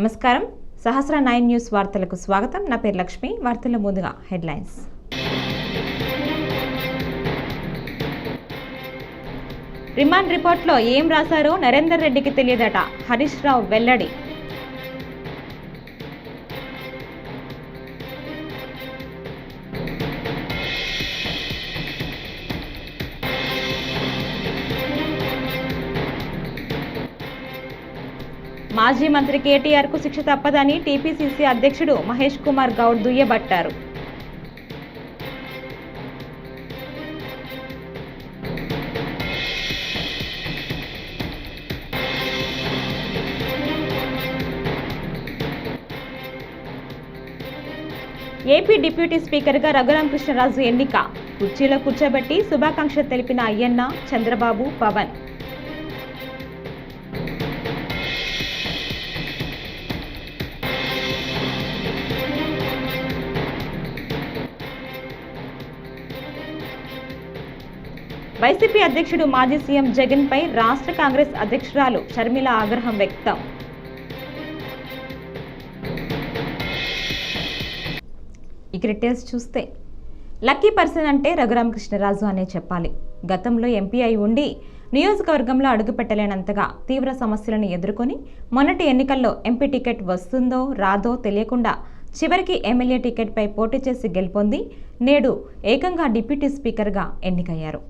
నమస్కారం. సహస్ర 9 న్యూస్ వార్తలకు స్వాగతం. నా పేరు లక్ష్మి. వార్తల ముందుగా హెడ్లైన్స్. రిమాండ్ రిపోర్ట్లో ఏం రాశారో నరేందర్ రెడ్డికి తెలియదట. హరీష్ రావు వెల్లడి. మాజీ మంత్రి కేటీఆర్కు శిక్ష తప్పదని టీపీసీసీ అధ్యక్షుడు మహేష్ కుమార్ గౌడ్ దుయ్యబట్టారు. ఏపీ డిప్యూటీ స్పీకర్గా రఘురామకృష్ణరాజు ఎన్నిక. కుర్చీలో కూర్చోబెట్టి శుభాకాంక్షలు తెలిపిన అయ్యన్న, చంద్రబాబు, పవన్. వైసీపీ అధ్యక్షుడు మాజీ సీఎం జగన్ పై రాష్ట్ర కాంగ్రెస్ అధ్యక్షురాలు షర్మిల ఆగ్రహం వ్యక్తం. ఇక డీటెయిల్స్ చూస్తే, లక్కీ పర్సన్ అంటే రఘురామకృష్ణరాజు అనే చెప్పాలి. గతంలో ఎంపీ అయి ఉండి నియోజకవర్గంలో అడుగుపెట్టలేనంతగా తీవ్ర సమస్యలను ఎదుర్కొని మొన్నటి ఎన్నికల్లో ఎంపీ టికెట్ వస్తుందో రాదో తెలియకుండా చివరికి ఎమ్మెల్యే టికెట్పై పోటీ చేసి గెలుపొంది నేడు ఏకంగా డిప్యూటీ స్పీకర్గా ఎన్నికయ్యారు.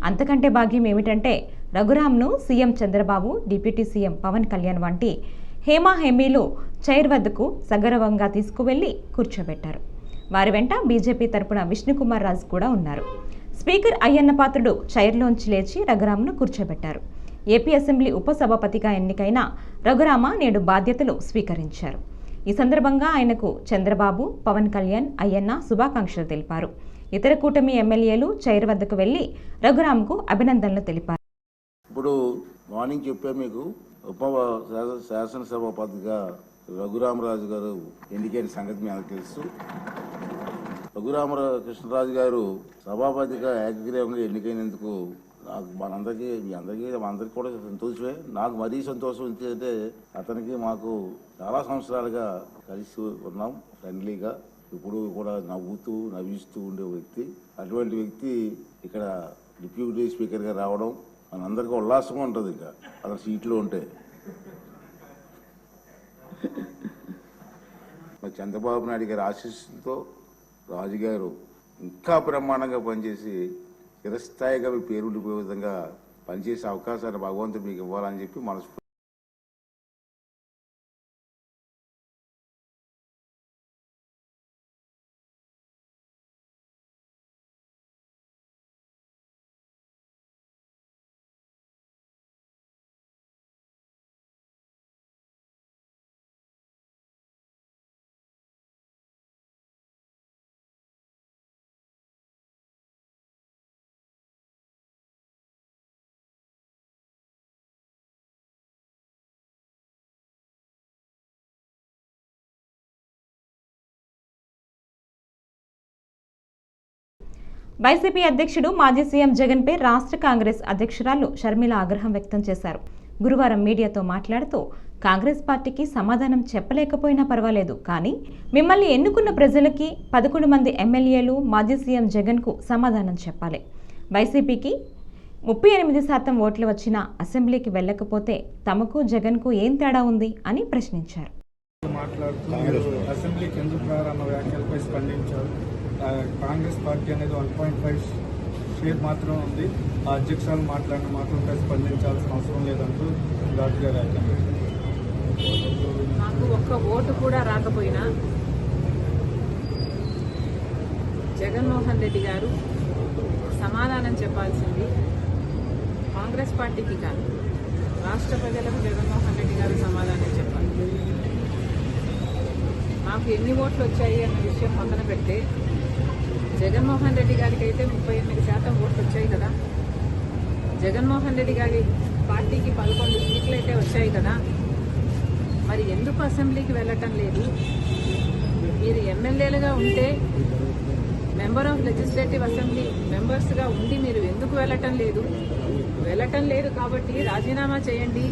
అంతకంటే భాగ్యం ఏమిటంటే రఘురామ్ను CM Chandrababu, deputy CM Pawan Kalyan వంటి హేమాహేమీలు చైర్ వద్దకు సగౌరవంగా తీసుకువెళ్లి కూర్చోబెట్టారు. వారి వెంట బీజేపీ తరపున విష్ణుకుమార్ రాజు కూడా ఉన్నారు. స్పీకర్ అయ్యన్న పాత్రుడు చైర్లోంచి లేచి రఘురామ్ను కూర్చోబెట్టారు. ఏపీ అసెంబ్లీ ఉపసభాపతిగా ఎన్నికైన రఘురామ నేడు బాధ్యతలు స్వీకరించారు. ఈ సందర్భంగా ఆయనకు చంద్రబాబు, పవన్ కళ్యాణ్, అయ్యన్న శుభాకాంక్షలు తెలిపారు. ఇతర కూటమి ఎమ్మెల్యేలు చైర్ వద్దకు వెళ్లి రఘురామ్కు అభినందనలు తెలిపారు. ఇప్పుడు మార్నింగ్ చెప్పే మీకు ఉప శాసనసభాపతిగా రఘురామరాజు గారు ఎన్నికైన సంగతి మీ అందరికీ తెలుసు. రఘురామకృష్ణరాజు గారు సభాపతిగా ఏకగ్రీవంగా ఎన్నికైనందుకు నాకు మీ అందరికీ కూడా సంతోషమే. నాకు మరీ సంతోషం ఏంటంటే అతనికి మాకు చాలా సంవత్సరాలుగా కలిసి ఉన్నాం ఫ్రెండ్లీగా. ఇప్పుడు కూడా నవ్విస్తూ ఉండే వ్యక్తి. అటువంటి వ్యక్తి ఇక్కడ డిప్యూటీ స్పీకర్గా రావడం మనందరికీ ఉల్లాసంగా ఉంటుంది. ఇంకా అతను సీట్లో ఉంటే మరి చంద్రబాబు నాయుడు గారి ఆశీస్సులతో రాజుగారు ఇంకా బ్రహ్మాండంగా పనిచేసి చిరస్థాయిగా మీ పేరు ఉండిపోయే విధంగా పనిచేసే అవకాశాన్ని భగవంతుడు మీకు ఇవ్వాలని చెప్పి మనసు. వైసీపీ అధ్యక్షుడు మాజీ సీఎం జగన్ పై రాష్ట్ర కాంగ్రెస్ అధ్యక్షురాలు షర్మిల ఆగ్రహం వ్యక్తం చేశారు. గురువారం మీడియాతో మాట్లాడుతూ, కాంగ్రెస్ పార్టీకి సమాధానం చెప్పలేకపోయినా పర్వాలేదు, కానీ మిమ్మల్ని ఎన్నుకున్న ప్రజలకి 11 మంది ఎమ్మెల్యేలు మాజీ సీఎం జగన్కు సమాధానం చెప్పాలి. వైసీపీకి 38% ఓట్లు వచ్చినా అసెంబ్లీకి వెళ్ళకపోతే తమకు జగన్కు ఏం తేడా ఉంది అని ప్రశ్నించారు. కాంగ్రెస్ పార్టీ అనేది 1.5 షేర్ మాత్రం ఉంది. ఆ అధ్యక్షులు మాట్లాడిన మాత్రంపై స్పందించాల్సిన అవసరం లేదంటూ ఘాటుగా వ్యాఖ్యానం. నాకు ఒక్క ఓటు కూడా రాకపోయినా జగన్మోహన్ రెడ్డి గారు సమాధానం చెప్పాల్సింది కాంగ్రెస్ పార్టీకి కాదు, రాష్ట్ర ప్రజలకు జగన్మోహన్ రెడ్డి గారు సమాధానం చెప్పాలి. మాకు ఎన్ని ఓట్లు వచ్చాయి అన్న విషయం పక్కన పెడితే జగన్మోహన్ రెడ్డి గారికి అయితే 38% ఓట్లు వచ్చాయి కదా. జగన్మోహన్ రెడ్డి గారి పార్టీకి 11 సీట్లు అయితే వచ్చాయి కదా. మరి ఎందుకు అసెంబ్లీకి వెళ్ళటం లేదు? మీరు ఎమ్మెల్యేలుగా ఉంటే మెంబర్ ఆఫ్ లెజిస్లేటివ్ అసెంబ్లీ మెంబర్స్గా ఉండి మీరు ఎందుకు వెళ్ళటం లేదు కాబట్టి రాజీనామా చేయండి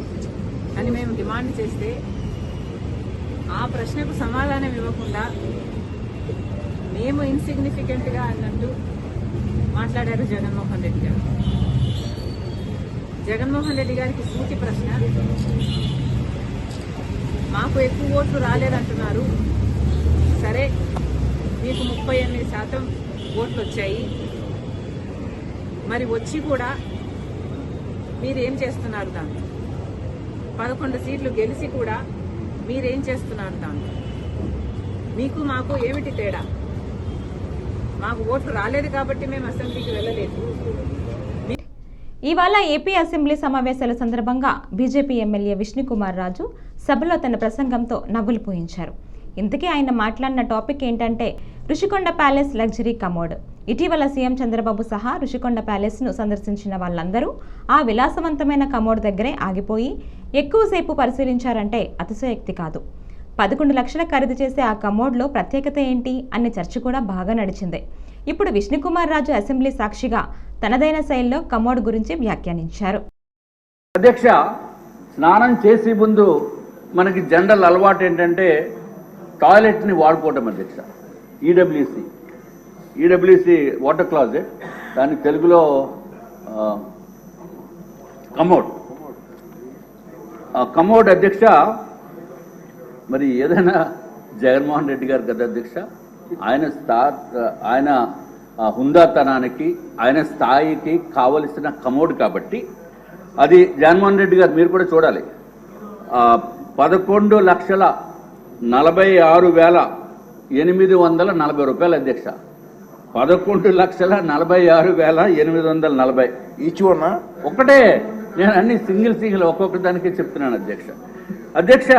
అని మేము డిమాండ్ చేస్తే ఆ ప్రశ్నకు సమాధానం ఇవ్వకుండా మేము ఇన్సిగ్నిఫికెంట్గా అన్నట్టు మాట్లాడారు జగన్మోహన్ రెడ్డి గారు. జగన్మోహన్ రెడ్డి గారికి సూటి ప్రశ్న, మాకు ఎక్కువ ఓట్లు రాలేదంటున్నారు, సరే మీకు 38% ఓట్లు వచ్చాయి, మరి వచ్చి కూడా మీరేం చేస్తున్నారు? దాంట్లో 11 సీట్లు గెలిచి కూడా మీరేం చేస్తున్నారు? దాంట్లో మీకు మాకు ఏమిటి తేడా? మాకు ఓట్లు రాలేదు కాబట్టి మేము అసెంబ్లీకి వెళ్ళలేదు. ఇవాళ ఏపీ అసెంబ్లీ సమావేశాల సందర్భంగా బీజేపీ ఎమ్మెల్యే విష్ణుకుమార్ రాజు సభలో తన ప్రసంగంతో నవ్వులు పూయించారు. ఇంతకీ ఆయన మాట్లాడిన టాపిక్ ఏంటంటే రుషికొండ ప్యాలెస్ లగ్జరీ కమోడ్. ఇటీవల సీఎం చంద్రబాబు సహా రుషికొండ ప్యాలెస్ను సందర్శించిన వాళ్ళందరూ ఆ విలాసవంతమైన కమోడ్ దగ్గరే ఆగిపోయి ఎక్కువసేపు పరిశీలించారంటే అతిశయోక్తి కాదు. 11 లక్షల ఖరీదు చేసే ఆ కమోడ్లో ప్రత్యేకత ఏంటి అనే చర్చ కూడా బాగా నడిచింది. ఇప్పుడు విష్ణుకుమార్ రాజు అసెంబ్లీ సాక్షిగా తనదైన శైలిలో కమోడ్ గురించి వ్యాఖ్యానించారు. అధ్యక్ష, స్నానం చేసే ముందు మనకి జనరల్ అలవాటు ఏంటంటే టాయిలెట్ని వాడుకోవటం అధ్యక్ష. ఈడబ్ల్యూసి వాటర్ క్లాజెట్, దాని తెలుగులో కమోడ్ అధ్యక్ష. మరి ఏదైనా జగన్మోహన్ రెడ్డి గారు కదా అధ్యక్ష, ఆయన హుందాతనానికి ఆయన స్థాయికి కావలసిన కమోడ్ కాబట్టి అది జగన్మోహన్ రెడ్డి గారు మీరు కూడా చూడాలి. 11,46,840 రూపాయలు అధ్యక్ష. 11,46,840 ఈచ్ వన్ ఒకటే. నేను అన్ని సింగిల్ ఒక్కొక్క దానికి చెప్తున్నాను అధ్యక్ష. అధ్యక్ష,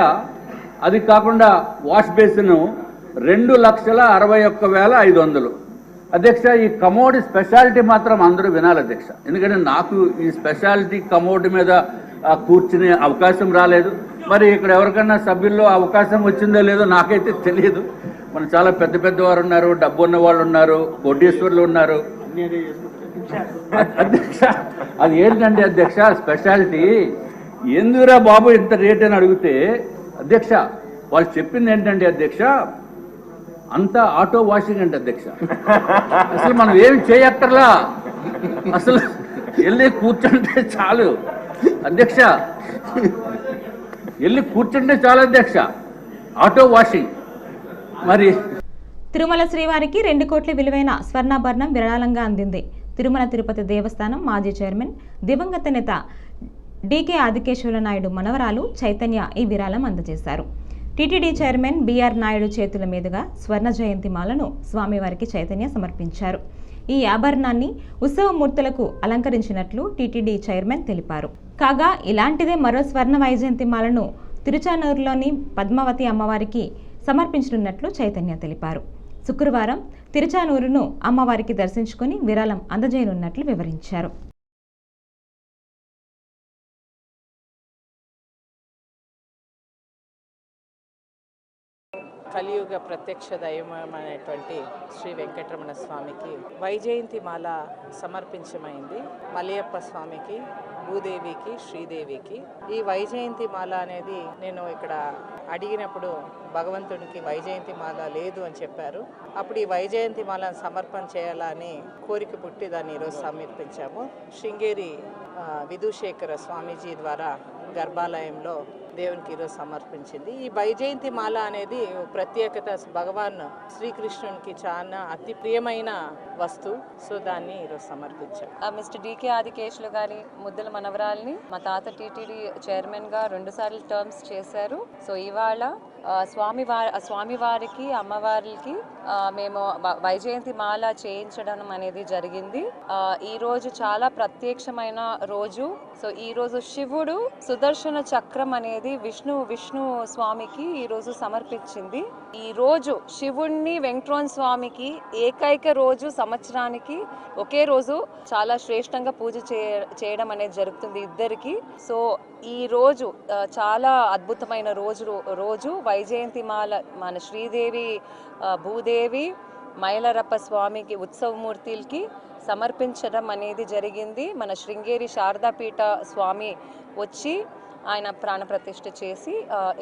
అది కాకుండా వాష్ బేసిన్ 2,61,500. అధ్యక్ష, ఈ కమోడ్ స్పెషాలిటీ మాత్రం అందరూ వినాలి అధ్యక్ష. ఎందుకంటే నాకు ఈ స్పెషాలిటీ కమోడ్ మీద కూర్చునే అవకాశం రాలేదు. మరి ఇక్కడ ఎవరికన్నా సభ్యుల్లో అవకాశం వచ్చిందో లేదో నాకైతే తెలియదు. మన చాలా పెద్దవారు ఉన్నారు, డబ్బు ఉన్న వాళ్ళు ఉన్నారు, కోటీశ్వరులు ఉన్నారు. అధ్యక్ష, అది ఏంటంటే అధ్యక్ష స్పెషాలిటీ ఎందుకురా బాబు ఇంత రేట్ అని అడిగితే అధ్యక్ష వాళ్ళు చెప్పింది ఏంటంటే అధ్యక్ష అంతా ఆటో వాషింగ్ అంటే అధ్యక్ష. అసలు మనం ఏమి చేయక్కర్లా, అసలు వెళ్ళి కూర్చుంటే చాలు అధ్యక్ష. వెళ్ళి కూర్చుంటే చాలు అధ్యక్ష, ఆటో వాషింగ్. మరి తిరుమల శ్రీవారికి 2 కోట్ల విలువైన స్వర్ణాభరణం విరాళంగా అందింది. తిరుమల తిరుపతి దేవస్థానం మాజీ చైర్మన్ దివంగత నేత డీకే ఆదికేశవుల నాయుడు మనవరాలు చైతన్య ఈ విరాళం అందజేశారు. టీటీడీ చైర్మన్ బీఆర్ నాయుడు చేతుల మీదుగా స్వర్ణ జయంతి మాలను స్వామివారికి చైతన్య సమర్పించారు. ఈ ఆభరణాన్ని ఉత్సవమూర్తులకు అలంకరించినట్లు టీటీడీ చైర్మన్ తెలిపారు. కాగా ఇలాంటిదే మరో స్వర్ణ వైజయంతి మాలను తిరుచానూరులోని పద్మావతి అమ్మవారికి సమర్పించనున్నట్లు చైతన్య తెలిపారు. శుక్రవారం తిరుచానూరును అమ్మవారికి దర్శించుకుని విరాళం అందజేయనున్నట్లు వివరించారు. కలియుగ ప్రత్యక్ష దైవమైనటువంటి శ్రీ వెంకటరమణ స్వామికి వైజయంతి మాల సమర్పించమైంది. మలయప్ప స్వామికి, భూదేవికి, శ్రీదేవికి. ఈ వైజయంతి మాల అనేది నేను ఇక్కడ అడిగినప్పుడు భగవంతుడికి వైజయంతి మాల లేదు అని చెప్పారు. అప్పుడు ఈ వైజయంతి మాలను సమర్పణ చేయాలని కోరిక పుట్టి దాన్ని ఈరోజు సమర్పించాము. శృంగేరి విధుశేఖర స్వామీజీ ద్వారా గర్భాలయంలో దేవునికి ఈరోజు సమర్పించింది. ఈ వైజయంతి మాల అనేది ప్రత్యేకత భగవాన్ శ్రీకృష్ణునికి చాలా అతి ప్రియమైన వస్తువు. సో దాన్ని ఈరోజు సమర్పించాం. మిస్టర్ డీకే ఆదికేశులు గారి ముద్దుల మనవరాల్ని మా తాత టీటీడీ చైర్మన్ గా 2 సార్లు టర్మ్స్ చేశారు. సో ఇవాళ స్వామివారికి అమ్మవారికి మేము వైజయంతి మాల చేయించడం అనేది జరిగింది. ఈ రోజు చాలా ప్రత్యక్షమైన రోజు. సో ఈ రోజు శివుడు సుదర్శన చక్రం అనేది విష్ణు స్వామికి ఈ రోజు సమర్పించింది. ఈ రోజు శివుణ్ణి వెంకటరమణ స్వామికి ఏకైక రోజు సంవత్సరానికి ఒకే రోజు చాలా శ్రేష్టంగా పూజ చేయడం అనేది జరుగుతుంది ఇద్దరికి. సో ఈ రోజు చాలా అద్భుతమైన రోజు వైజయంతి మాల మన శ్రీదేవి, భూదేవి, మైలరప్ప స్వామికి ఉత్సవమూర్తులకి సమర్పించడం అనేది జరిగింది. మన శృంగేరి శారదాపీఠ స్వామి వచ్చి ఆయన ప్రాణప్రతిష్ఠ చేసి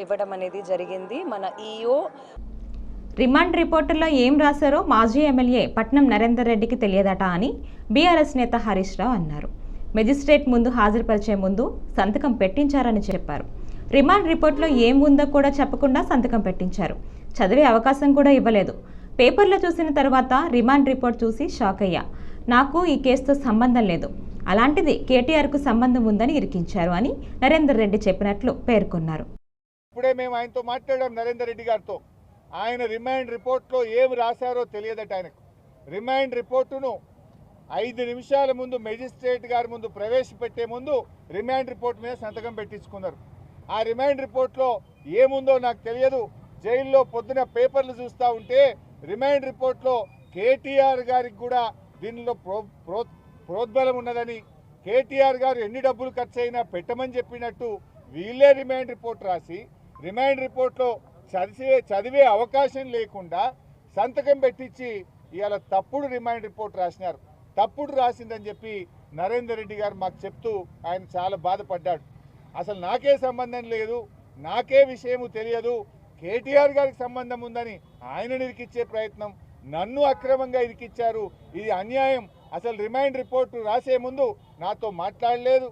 ఇవ్వడం అనేది జరిగింది. మన ఈఓ రిమాండ్ రిపోర్టులో ఏం రాశారో మాజీ ఎమ్మెల్యే పట్నం నరేందర్ రెడ్డికి తెలియదట అని బీఆర్ఎస్ నేత హరీష్ రావు అన్నారు. మెజిస్ట్రేట్ ముందు హాజరుపరిచే ముందు సంతకం పెట్టించారని చెప్పారు. రిమాండ్ రిపోర్ట్లో ఏం ఉందో కూడా చెప్పకుండా సంతకం పెట్టించారు. చదివే అవకాశం కూడా ఇవ్వలేదు. పేపర్లో చూసిన తర్వాత రిమాండ్ రిపోర్ట్ చూసి షాక్ అయ్యా. నాకు ఈ కేసుతో సంబంధం లేదు, అలాంటిది కేటీఆర్కు సంబంధం ఉందని ఇరికించారు అని నరేందర్ రెడ్డి చెప్పినట్లు పేర్కొన్నారు. ఇప్పుడే మేము ఆయనతో మాట్లాడాం, నరేందర్ రెడ్డి గారితో. ఆయన రిమాండ్ రిపోర్ట్లో ఏం రాశారో తెలియదట ఆయనకు. రిమాండ్ రిపోర్టును 5 నిమిషాల ముందు మెజిస్ట్రేట్ గారి ముందు ప్రవేశపెట్టే ముందు రిమాండ్ రిపోర్ట్ మీద సంతకం పెట్టించుకున్నారు. ఆ రిమాండ్ రిపోర్ట్లో ఏముందో నాకు తెలియదు. జైల్లో పొద్దున పేపర్లు చూస్తూ ఉంటే రిమాండ్ రిపోర్ట్లో కేటీఆర్ గారికి కూడా దీనిలో ప్రోద్బలం ఉన్నదని, కేటీఆర్ గారు ఎన్ని డబ్బులు ఖర్చు అయినా పెట్టమని చెప్పినట్టు వీళ్ళే రిమాండ్ రిపోర్ట్ రాసి రిమాండ్ రిపోర్ట్లో చదివే అవకాశం లేకుండా సంతకం పెట్టించి ఇవాళ తప్పుడు రిమాండ్ రిపోర్ట్ రాసినారు. తప్పుడు రాసిందని చెప్పి నరేందర్ రెడ్డి గారు మాకు చెప్తూ ఆయన చాలా బాధపడ్డాడు. అసలు నాకే సంబంధం లేదు, నాకే విషయము తెలియదు, కేటీఆర్ గారికి సంబంధం ఉందని ఆయనను ఇరికిచ్చే ప్రయత్నం, నన్ను అక్రమంగా ఇరికిచ్చారు, ఇది అన్యాయం. అసలు రిమాండ్ రిపోర్టు రాసే ముందు నాతో మాట్లాడలేదు,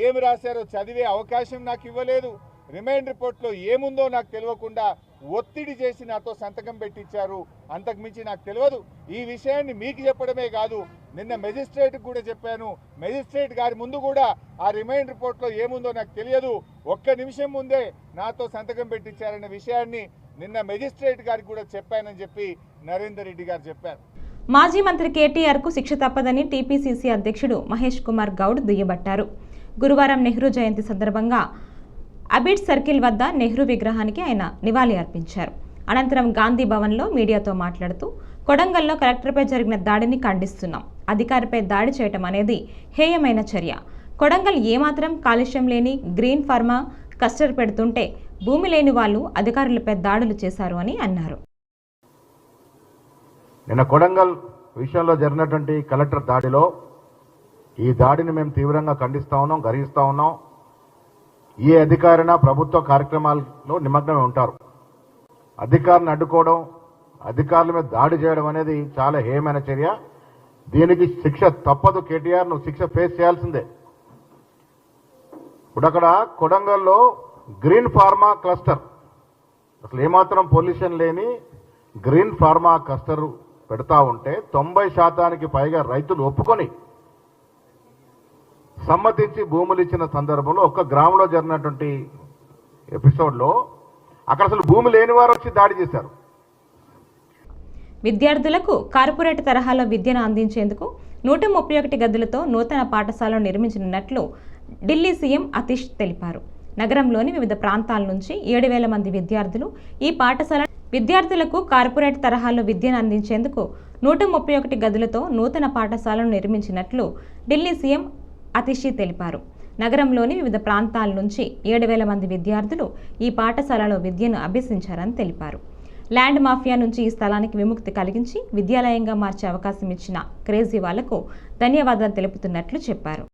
ఏమి రాశారో చదివే అవకాశం నాకు ఇవ్వలేదు, రిమాండ్ రిపోర్ట్లో ఏముందో నాకు తెలియకుండా ఒత్తిడి చేసి నాతో సంతకం పెట్టించారు. అంతకుమించి నాకు తెలియదు. ఈ విషయాన్ని మీకు చెప్పడమే కాదు, నిన్న మెజిస్ట్రేట్కి కూడా చెప్పాను. మెజిస్ట్రేట్ గారి ముందు కూడా ఆ రిమాండ్ రిపోర్ట్లో ఏముందో నాకు తెలియదు, ఒక్క నిమిషం ముందే నాతో సంతకం పెట్టించారనే విషయాన్ని నిన్న మెజిస్ట్రేట్ గారికి కూడా చెప్పానని చెప్పి నరేందర్ రెడ్డి గారు చెప్పారు. మాజీ మంత్రి కేటీఆర్కు శిక్ష తప్పదని టీపీసీసీ అధ్యక్షుడు మహేష్ కుమార్ గౌడ్ దుయ్యబట్టారు. గురువారం నెహ్రూ జయంతి సందర్భంగా అబిడ్ సర్కిల్ వద్ద నెహ్రూ విగ్రహానికి ఆయన నివాళి అర్పించారు. అనంతరం గాంధీ భవన్లో మీడియాతో మాట్లాడుతూ కొడంగల్లో కలెక్టర్పై జరిగిన దాడిని ఖండిస్తున్నాం. అధికారిపై దాడి చేయటం అనేది హేయమైన చర్య. కొడంగల్ ఏమాత్రం కాలుష్యం లేని గ్రీన్ ఫార్మా కస్టర్ పెడుతుంటే భూమి లేని వాళ్ళు అధికారులపై దాడులు చేశారు అని అన్నారు. నిన్న కొడంగల్ విషయంలో జరిగినటువంటి కలెక్టర్ దాడిలో ఈ దాడిని మేము తీవ్రంగా ఖండిస్తా ఉన్నాం, గర్హిస్తా ఉన్నాం. ఏ అధికారైనా ప్రభుత్వ కార్యక్రమాల్లో నిమగ్నమై ఉంటారు. అధికారులను అడ్డుకోవడం, అధికారుల మీద దాడి చేయడం అనేది చాలా హేయమైన చర్య. దీనికి శిక్ష తప్పదు. కేటీఆర్ నువ్వు శిక్ష ఫేస్ చేయాల్సిందే. ఇప్పుడు అక్కడ కొడంగల్లో గ్రీన్ ఫార్మా క్లస్టర్, అసలు ఏమాత్రం పొల్యూషన్ లేని గ్రీన్ ఫార్మా క్లస్టర్ పెడతా ఉంటే 90% పైగా రైతులు ఒప్పుకొని సమ్మతించి భూములు ఇచ్చిన సందర్భంలో ఒక్క గ్రామంలో జరిగినటువంటి ఎపిసోడ్లో అక్కడ అసలు భూమి లేని వారు వచ్చి దాడి చేశారు. విద్యార్థులకు కార్పొరేట్ తరహాలో విద్యను అందించేందుకు 131 గదులతో నూతన పాఠశాలను నిర్మించనున్నట్లు ఢిల్లీ సీఎం అతీష్ తెలిపారు. నగరంలోని వివిధ ప్రాంతాల నుంచి 7,000 మంది విద్యార్థులు ఈ పాఠశాల విద్యార్థులకు కార్పొరేట్ తరహాలో విద్యను అందించేందుకు 131 గదులతో నూతన పాఠశాలను నిర్మించినట్లు ఢిల్లీ సీఎం అతిషి తెలిపారు. నగరంలోని వివిధ ప్రాంతాల నుంచి 7,000 మంది విద్యార్థులు ఈ పాఠశాలలో విద్యను అభ్యసించారని తెలిపారు. ల్యాండ్ మాఫియా నుంచి ఈ స్థలానికి విముక్తి కలిగించి విద్యాలయంగా మార్చే అవకాశం ఇచ్చిన క్రేజీ వాళ్లకు ధన్యవాదాలు తెలుపుతున్నట్లు చెప్పారు.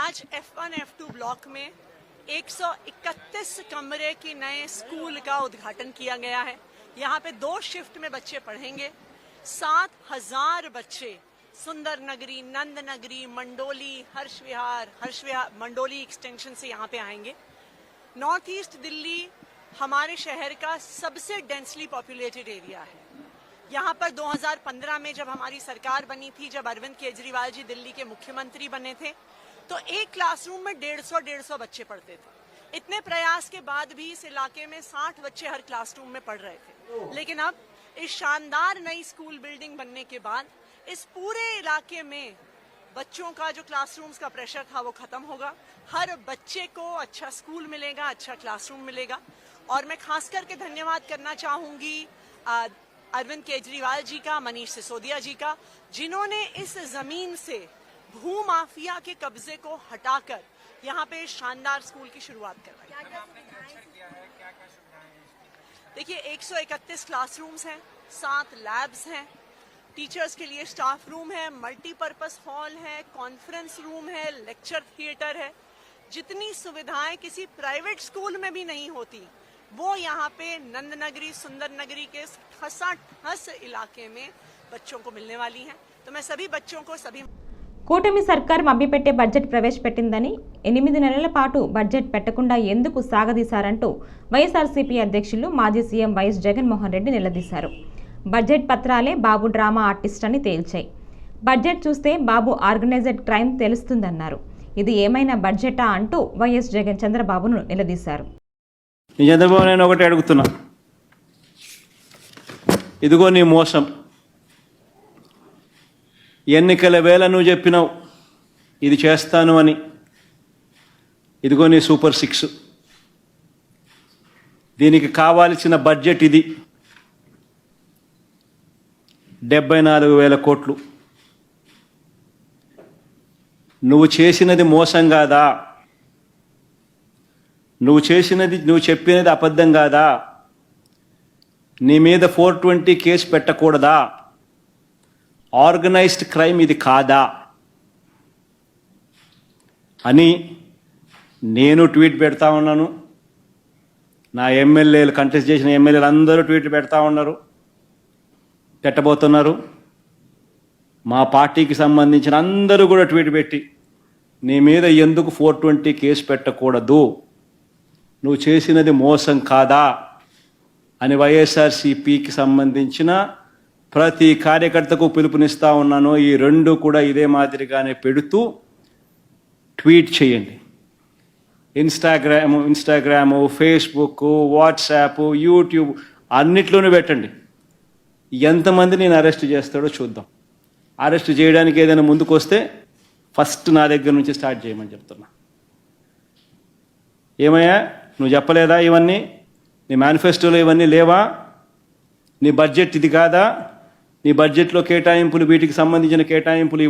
आज F1 F2 ब्लॉक में 131 कमरे की नए स्कूल का उद्घाटन किया गया है। यहाँ पे 2 शिफ्ट में बच्चे पढ़ेंगे। 7,000 बच्चे सुंदर नगरी, नंद नगरी, मंडोली, हर्ष विहार मंडोली एक्सटेंशन से यहाँ पे आएंगे। नॉर्थ ईस्ट दिल्ली हमारे शहर का सबसे डेंसली पॉपुलेटेड एरिया है। यहाँ पर 2015 में जब हमारी सरकार बनी थी, जब अरविंद केजरीवाल जी दिल्ली के मुख्यमंत्री बने थे, तो एक क्लासरूम में 150 बच्चे पढ़ते थे। इतने प्रयास के बाद भी इस इलाके में 60 बच्चे हर क्लासरूम में पढ़ रहे थे। लेकिन अब इस शानदार नई स्कूल बिल्डिंग बनने के बाद इस पूरे इलाके में बच्चों का जो क्लासरूम्स का प्रेशर था वो खत्म होगा। हर बच्चे को अच्छा स्कूल मिलेगा, अच्छा क्लासरूम मिलेगा। और मैं खास करके धन्यवाद करना चाहूंगी अरविंद केजरीवाल जी का, मनीष सिसोदिया जी का, जिन्होंने इस जमीन से भू माफिया के कब्जे को हटाकर यहाँ पे शानदार स्कूल की शुरुआत करवाई। देखिए 131 क्लासरूम्स हैं, 7 लैब्स हैं, टीचर्स के लिए स्टाफ रूम है, मल्टीपर्पस हॉल है, कॉन्फ्रेंस रूम है, लेक्चर थिएटर है, जितनी सुविधाएं किसी प्राइवेट स्कूल में भी नहीं होती वो यहाँ पे नंद नगरी सुंदर नगरी के ठसाठस इलाके में बच्चों को मिलने वाली हैं। तो मैं सभी बच्चों को सभी కూటమి సర్కార్ మభ్యపెట్టే బడ్జెట్ ప్రవేశపెట్టిందని 8 నెలల పాటు బడ్జెట్ పెట్టకుండా ఎందుకు సాగదీశారంటూ వైఎస్ఆర్సీపీ అధ్యక్షులు మాజీ సీఎం వైఎస్ జగన్మోహన్ రెడ్డి నిలదీశారు. బడ్జెట్ పత్రాలే బాబు డ్రామా ఆర్టిస్ట్ అని తేల్చాయి. బడ్జెట్ చూస్తే బాబు ఆర్గనైజ్డ్ క్రైమ్ తెలుస్తుందన్నారు. ఇది ఏమైనా బడ్జెటా అంటూ వైఎస్ జగన్ చంద్రబాబును నిలదీశారు. చంద్రబాబు నేను ఒకటి అడుగుతున్నా, ఇదిగో నీ మోసం, ఎన్నికల వేళ నువ్వు చెప్పినావు ఇది చేస్తాను అని, ఇదిగో నీ సూపర్ 6, దీనికి కావాల్సిన బడ్జెట్ ఇది 74,000 కోట్లు. నువ్వు చేసినది మోసం కాదా? నువ్వు చెప్పినది అబద్ధం కాదా? నీ మీద 420 కేసు పెట్టకూడదా? ఆర్గనైజ్డ్ క్రైమ్ ఇది కాదా అని నేను ట్వీట్ పెడతా ఉన్నాను. నా ఎమ్మెల్యేలు, కంటెస్ట్ చేసిన ఎమ్మెల్యేలు అందరూ ట్వీట్ పెడతా ఉన్నారు, పెట్టబోతున్నారు. మా పార్టీకి సంబంధించిన అందరూ కూడా ట్వీట్ పెట్టి నీ మీద ఎందుకు 420 కేసు పెట్టకూడదు, నువ్వు చేసినది మోసం కాదా అని వైఎస్ఆర్సీపీకి సంబంధించిన ప్రతి కార్యకర్తకు పిలుపునిస్తూ ఉన్నాను. ఈ రెండు కూడా ఇదే మాదిరిగానే పెడుతూ ట్వీట్ చేయండి. ఇన్స్టాగ్రాము, ఫేస్బుక్, వాట్సాప్, యూట్యూబ్ అన్నిట్లోనూ పెట్టండి. ఎంతమంది నేను అరెస్ట్ చేస్తాడో చూద్దాం. అరెస్ట్ చేయడానికి ఏదైనా ముందుకు వస్తే ఫస్ట్ నా దగ్గర నుంచి స్టార్ట్ చేయమని చెప్తున్నా. ఏమయ్యా నువ్వు చెప్పలేదా ఇవన్నీ? నీ మేనిఫెస్టోలో ఇవన్నీ లేవా? నీ బడ్జెట్ ఇది కాదా? నీ బడ్జెట్లో కేటాయింపులు, వీటికి సంబంధించిన కేటాయింపులు.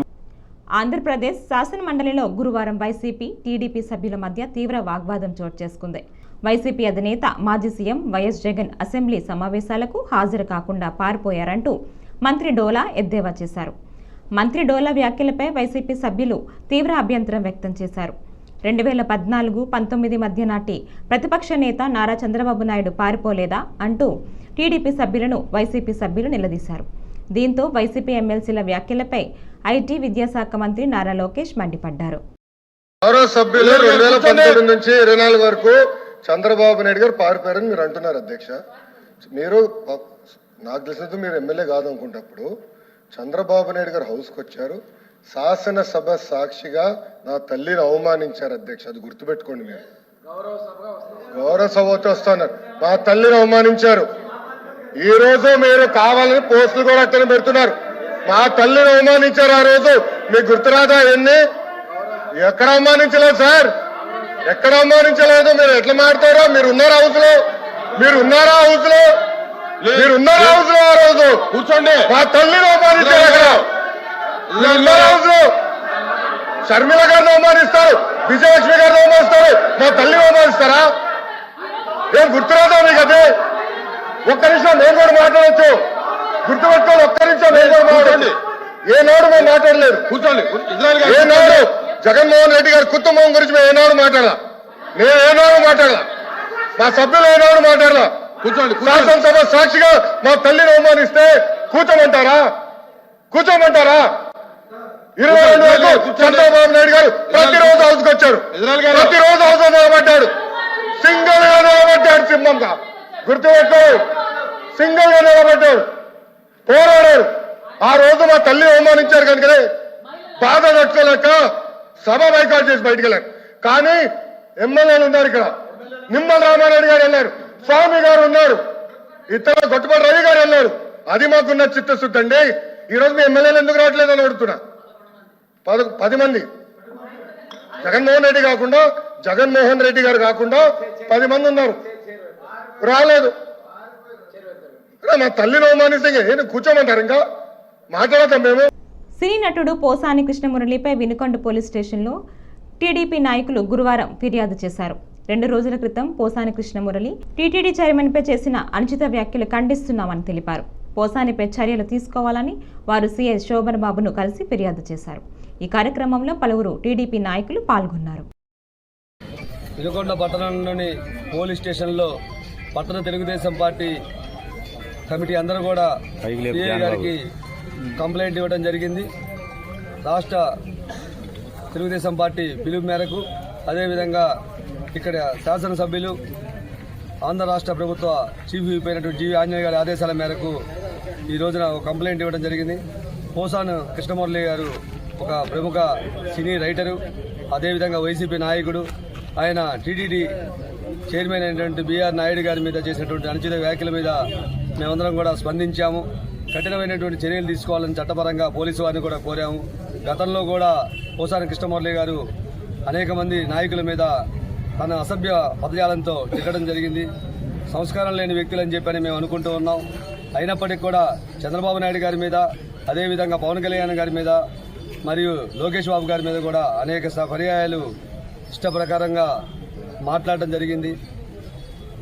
ఆంధ్రప్రదేశ్ శాసనమండలిలో గురువారం వైసీపీ, టీడీపీ సభ్యుల మధ్య తీవ్ర వాగ్వాదం చోటు చేసుకుంది. వైసీపీ అధినేత మాజీ సీఎం వైఎస్ జగన్ అసెంబ్లీ సమావేశాలకు హాజరు కాకుండా పారిపోయారంటూ మంత్రి డోలా ఎద్దేవా చేశారు. మంత్రి డోలా వ్యాఖ్యలపై వైసీపీ సభ్యులు తీవ్ర అభ్యంతరం వ్యక్తం చేశారు. 2014-19 మధ్య నాటి ప్రతిపక్ష నేత నారా చంద్రబాబు నాయుడు పారిపోలేదా అంటూ టీడీపీ సభ్యులను వైసీపీ సభ్యులు నిలదీశారు. దీంతో వైసీపీ ఎమ్మెల్సీల వ్యాఖ్యలపై ఐటీ విద్యాశాఖ మంత్రి నారా లోకేష్ మండిపడ్డారు. గౌరవ సభ్యులు 2019 నుంచి 24 వరకు చంద్రబాబు నాయుడు గారు పారిపోయారని మీరు అంటున్నారు అధ్యక్ష. మీరు నాకు తెలిసినంత మీరు ఎమ్మెల్యే కాదనుకుంటప్పుడు చంద్రబాబు నాయుడు గారు హౌస్కి వచ్చారు, శాసనసభ సాక్షిగా నా తల్లిని అవమానించారు అధ్యక్ష. అది గుర్తుపెట్టుకోండి. మీరు గౌరవ సభతో వస్తున్నారు, మా తల్లిని అవమానించారు. ఈ రోజు మీరు కావాలని పోస్టులు కూడా అక్కడ పెడుతున్నారు. మా తల్లిని అవమానించారు ఆ రోజు, మీకు గుర్తురాదా? ఎన్ని ఎక్కడ అవమానించలేదు సార్, ఎక్కడ అవమానించలేదు. మీరు ఎట్లా మాట్లాడతారో? మీరు ఉన్నారా హౌస్ లో? ఆ రోజు కూర్చోండి. మా తల్లిని అవమానించారు అక్కడ. షర్మిల గారిని అవమానిస్తారు, విజయలక్ష్మి గారిని అవమానిస్తారు, మా తల్లిని అవమానిస్తారా? ఏం గుర్తురాదా మీకు? అదే ఒక్క నిమిషం నేను కూడా మాట్లాడచ్చు, గుర్తుపెట్టుకోండి. ఒక్క నిమిషం నేను కూడా మాట్లాడండి. ఏనాడు మేము మాట్లాడలేదు, కూర్చోండి. ఏనాడు జగన్మోహన్ రెడ్డి గారి కుటుంబం గురించి మేము ఏనాడు మాట్లాడాల? నేను ఏనాడు మాట్లాడాల? మా సభ్యులు ఏనాడు మాట్లాడాల? కూర్చోండి. శాసనసభ సాక్షిగా మా తల్లిని అవమానిస్తే కూర్చోమంటారా? 22 వరకు చంద్రబాబు నాయుడు గారు ప్రతిరోజు హౌస్కి వచ్చాడు, ప్రతిరోజు హౌస్ నిలబడ్డాడు, సింగిల్ గా నిలబడ్డాడు. సింహంగా గుర్తుపెట్టు, సింగిల్ గా నిలబడ్డాడు, పోరాడాడు. ఆ రోజు మా తల్లి అవమానించారు కనుకనే బాధ తట్టుకోలేక సభ బైకాట్ చేసి బయటకు వెళ్ళారు. కానీ ఎమ్మెల్యేలు ఉన్నారు ఇక్కడ, నిమ్మల రామారెడ్డి గారు వెళ్ళారు, స్వామి గారు ఉన్నారు, ఇతర గొట్టపాటి రవి గారు వెళ్ళారు. అది మాకున్న చిత్తశుద్ధి అండి. ఈరోజు మీ ఎమ్మెల్యేలు ఎందుకు రావట్లేదు అని అడుగుతున్నా. 10 మంది జగన్మోహన్ రెడ్డి గారు కాకుండా 10 మంది ఉన్నారు, రాలేదు. మా తల్లిని అవమానిస్తే ఏం కూర్చోమంటారు? ఇంకా మాట్లాడతాం మేము. సినీ నటుడు పోసాని కృష్ణమురళిపై వినుకొండ పోలీస్ స్టేషన్లో టీడీపీ నాయకులు గురువారం ఫిర్యాదు చేశారు. 2 రోజుల క్రితం పోసాని కృష్ణమురళి టీటీడీ చైర్మన్పై చేసిన అనుచిత వ్యాఖ్యలు ఖండిస్తున్నామని తెలిపారు. పోసానిపై చర్యలు తీసుకోవాలని వారు సీఐ శోభన్ బాబును కలిసి ఫిర్యాదు చేశారు. ఈ కార్యక్రమంలో పలువురు టీడీపీ నాయకులు పాల్గొన్నారు. వినుకొండ పట్టణంలోని పోలీస్ స్టేషన్లో పట్టణ తెలుగుదేశం పార్టీ కమిటీ అందరూ కూడా సిఐ గారికి కంప్లైంట్ ఇవ్వడం జరిగింది. రాష్ట్ర తెలుగుదేశం పార్టీ పిలుపు మేరకు, అదేవిధంగా ఇక్కడ శాసనసభ్యులు ఆంధ్ర రాష్ట్ర ప్రభుత్వ చీఫ్ విప్ అయినటువంటి జీవి ఆంజనేయ గారి ఆదేశాల మేరకు ఈ రోజున ఒక కంప్లైంట్ ఇవ్వడం జరిగింది. పోసాను కృష్ణమురళి గారు ఒక ప్రముఖ సినీ రైటరు, అదేవిధంగా వైసీపీ నాయకుడు, ఆయన టీటీడీ చైర్మన్ అయినటువంటి బిఆర్ నాయుడు గారి మీద చేసినటువంటి అనుచిత వ్యాఖ్యల మీద మేమందరం కూడా స్పందించాము. కఠినమైనటువంటి చర్యలు తీసుకోవాలని చట్టపరంగా పోలీసు వారిని కూడా కోరాము. గతంలో కూడా పోసాని కృష్ణమురళి గారు అనేక మంది నాయకుల మీద తన అసభ్య పదజాలంతో తిట్టడం జరిగింది. సంస్కారం లేని వ్యక్తులని చెప్పని మేము అనుకుంటూ ఉన్నాం. అయినప్పటికీ కూడా చంద్రబాబు నాయుడు గారి మీద, అదేవిధంగా పవన్ కళ్యాణ్ గారి మీద మరియు లోకేష్ బాబు గారి మీద కూడా అనేక పర్యాయాలు ఇష్టప్రకారంగా మాట్లాడడం జరిగింది.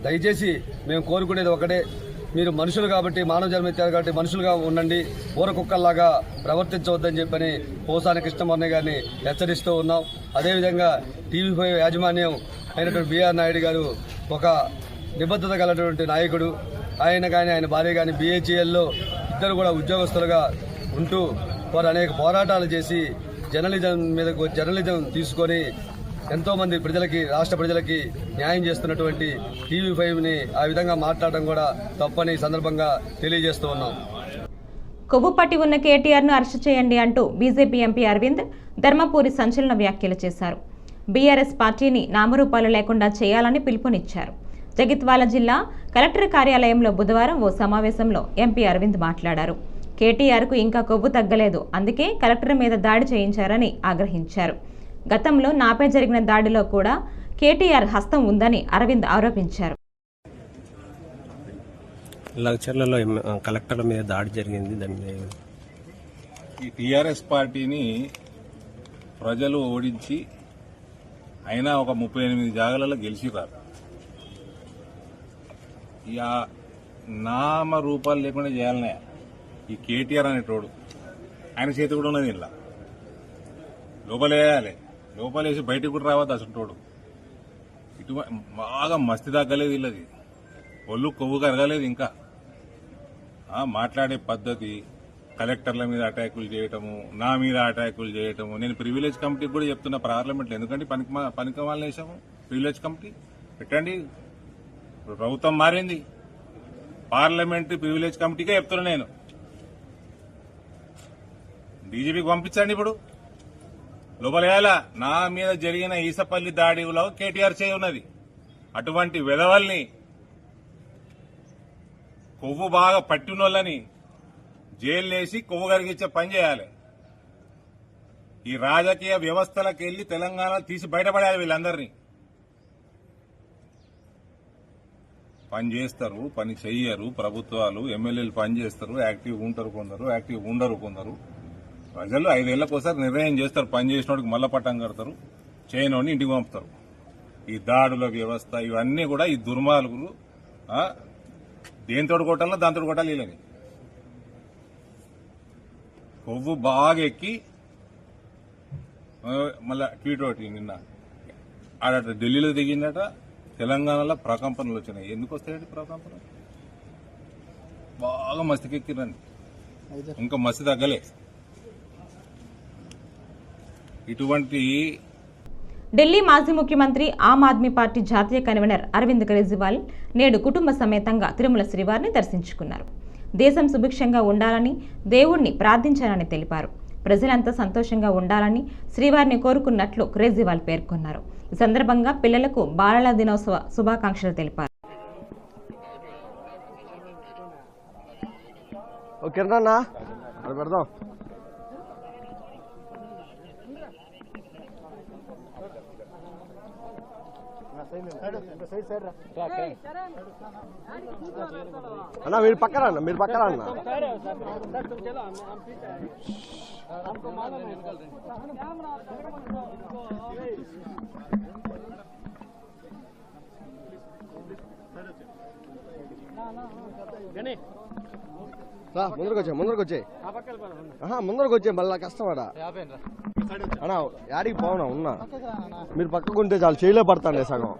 దయచేసి మేము కోరుకునేది ఒకటే, మీరు మనుషులు కాబట్టి, మానవ జన్మ ఎత్తారు కాబట్టి మనుషులుగా ఉండండి, ఊర కుక్కల్లాగా ప్రవర్తించవద్దని చెప్పని పోసాని కృష్ణమురళి గారిని హెచ్చరిస్తూ ఉన్నాం. అదేవిధంగా టీవీ5 యాజమాన్యం అయినటువంటి బిఆర్ నాయుడు గారు ఒక నిబద్ధత గలటువంటి నాయకుడు. ఆయన కానీ ఆయన భార్య కానీ BHELలో ఇద్దరు కూడా ఉద్యోగస్తులుగా ఉంటూ వారు అనేక పోరాటాలు చేసి జర్నలిజం తీసుకొని ఎంతోమంది ప్రజలకి, రాష్ట్ర ప్రజలకి న్యాయం చేస్తున్నటువంటి టీవీ5ని ఆ విధంగా మాట్లాడడం కూడా తప్పని సందర్భంగా తెలియజేస్తూ ఉన్నాం. కొవ్వు పట్టి ఉన్న కేటీఆర్ను అరెస్టు చేయండి అంటూ బీజేపీ ఎంపీ అరవింద్ ధర్మపురి సంచలన వ్యాఖ్యలు చేశారు. బీఆర్ఎస్ పార్టీని నామరూపాలు లేకుండా చేయాలని పిలుపునిచ్చారు. జగిత్యాల జిల్లా కలెక్టర్ కార్యాలయంలో బుధవారం ఓ సమావేశంలో ఎంపీ అరవింద్ మాట్లాడారు. కేటీఆర్కు ఇంకా కొవ్వు తగ్గలేదు, అందుకే కలెక్టర్ మీద దాడి చేయించారని ఆగ్రహించారు. గతంలో నాపై జరిగిన దాడిలో కూడా కేటీఆర్ హస్తం ఉందని అరవింద్ ఆరోపించారు. లగ్చర్లలో కలెక్టర్ల మీద దాడి జరిగింది. ఈ టీఆర్ఎస్ పార్టీని ప్రజలు ఓడించి అయినా ఒక 38 జాగాలలో గెలిచిరారు. ఇక నామ రూపాలు లేకుండా చేయాలనే ఈ కేటీఆర్ అనేటోడు, ఆయన చేతి కూడా ఉన్నది. ఇలా లోపలేయాలి, లోపలేసి బయటకు కూడా రావద్దు అసంటోడు. బాగా మస్తి తగ్గలేదు వీళ్ళది, ఒళ్ళు కొవ్వు కరగలేదు. ఇంకా మాట్లాడే పద్ధతి, కలెక్టర్ల మీద అటాకులు చేయటము, నా మీద అటాకులు చేయటము. నేను ప్రివిలేజ్ కమిటీకి కూడా చెప్తున్నా పార్లమెంట్లో, ఎందుకంటే పనికి వాళ్ళని వేసాము. ప్రివిలేజ్ కమిటీ పెట్టండి, ప్రభుత్వం మారింది, పార్లమెంటరీ ప్రివిలేజ్ కమిటీకే చెప్తున్నా నేను. డీజీపీకి పంపించండి, ఇప్పుడు లోపలేయాల. నా మీద జరిగిన ఈసపల్లి దాడిలో కేటీఆర్ చేయి ఉన్నది. అటువంటి వెధవల్ని, కొవ్వు బాగా పట్టినోళ్ళని జైలు వేసి కొవ్వు కరిగించే పని చేయాలి. ఈ రాజకీయ వ్యవస్థలకు వెళ్లి తెలంగాణ తీసి బయటపడాలి. వీళ్ళందరినీ పని చేస్తారు, పని చెయ్యరు. ప్రభుత్వాలు, ఎమ్మెల్యేలు పని చేస్తారు, యాక్టివ్ ఉంటారు కొందరు, యాక్టివ్ ఉండరు కొందరు. ప్రజలు 5 ఏళ్లకోసారి నిర్ణయం చేస్తారు. పని చేసినోడికి మల్ల పట్టం కడతారు, చేయనోడిని ఇంటికి పంపుతారు. ఈ దాడుల వ్యవస్థ ఇవన్నీ కూడా ఈ దుర్మార్గులు దేంతో కొట్టాలో దాంతో కొట్టాలి. వీళ్ళని కొవ్వు బాగా ఎక్కి మళ్ళా ట్వీట్ ఒకటి నిన్న ఆడట ఢిల్లీలో దిగిందట, తెలంగాణలో ప్రకంపనలు వచ్చినాయి. ఎందుకు వస్తాయండి ప్రకంపనలు? బాగా మస్తికెక్కిరండి, ఇంకా మస్తి తగ్గలే. ఇటువంటి ఢిల్లీ మాజీ ముఖ్యమంత్రి ఆమ్ ఆద్మీ పార్టీ జాతీయ కన్వీనర్ అరవింద్ కేజ్రీవాల్ నేడు కుటుంబ సమేతంగా తిరుమల శ్రీవారిని దర్శించుకున్నారు. దేశం సుభిక్షంగా ఉండాలని దేవుణ్ణి ప్రార్థించాలని తెలిపారు. ప్రజలంతా సంతోషంగా ఉండాలని శ్రీవారిని కోరుకున్నట్లు కేజ్రీవాల్ పేర్కొన్నారు. ఈ సందర్భంగా పిల్లలకు బాలల దినోత్సవ శుభాకాంక్షలు తెలిపారు. అన్న మీరు పక్కన అన్న, మీరు పక్కన అన్న. ముందరకు వచ్చాయి, ముందరకు వచ్చాయి, ముందరకు వచ్చాయి, మళ్ళా కష్టపడా. అన్నా యాడికి పోనా ఉన్నా మీరు పక్కకుంటే చాలు చేయలే పడతాను సగం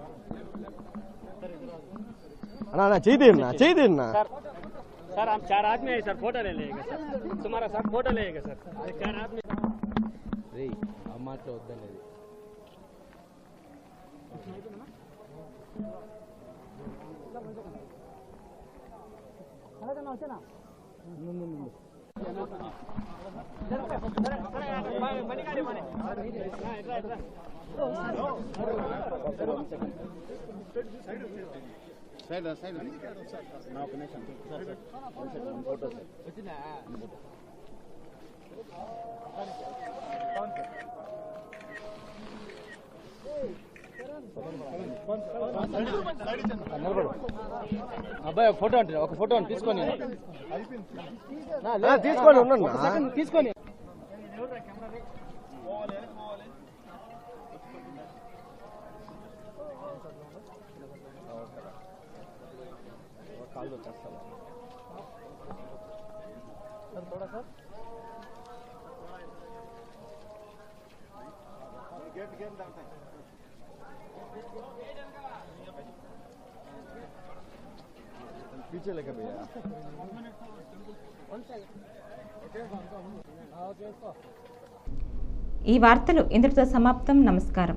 అన్నా చేయి తీన్నా सर हम 4 आदमी है सर फोटो ले लेगा सर तुम्हारा साथ फोटो लेगा सर 4 आदमी रे अम्मा तो వద్దలేదు అలాగనా వచ్చేనా మణిగాడి మణి సైడ్ సైడ్ నా కనెక్షన్ ఫోటో వచ్చినా అబ్బాయి ఫోటో అంటే ఒక ఫోటో తీసుకొని తీసుకొని కాల్ వచ్చేస్తా సార్ थोड़ा సార్ गेट डालते हैं पीछे लेके भैया ఈ వార్తలు ఇంతటితో సమాప్తం. నమస్కారం.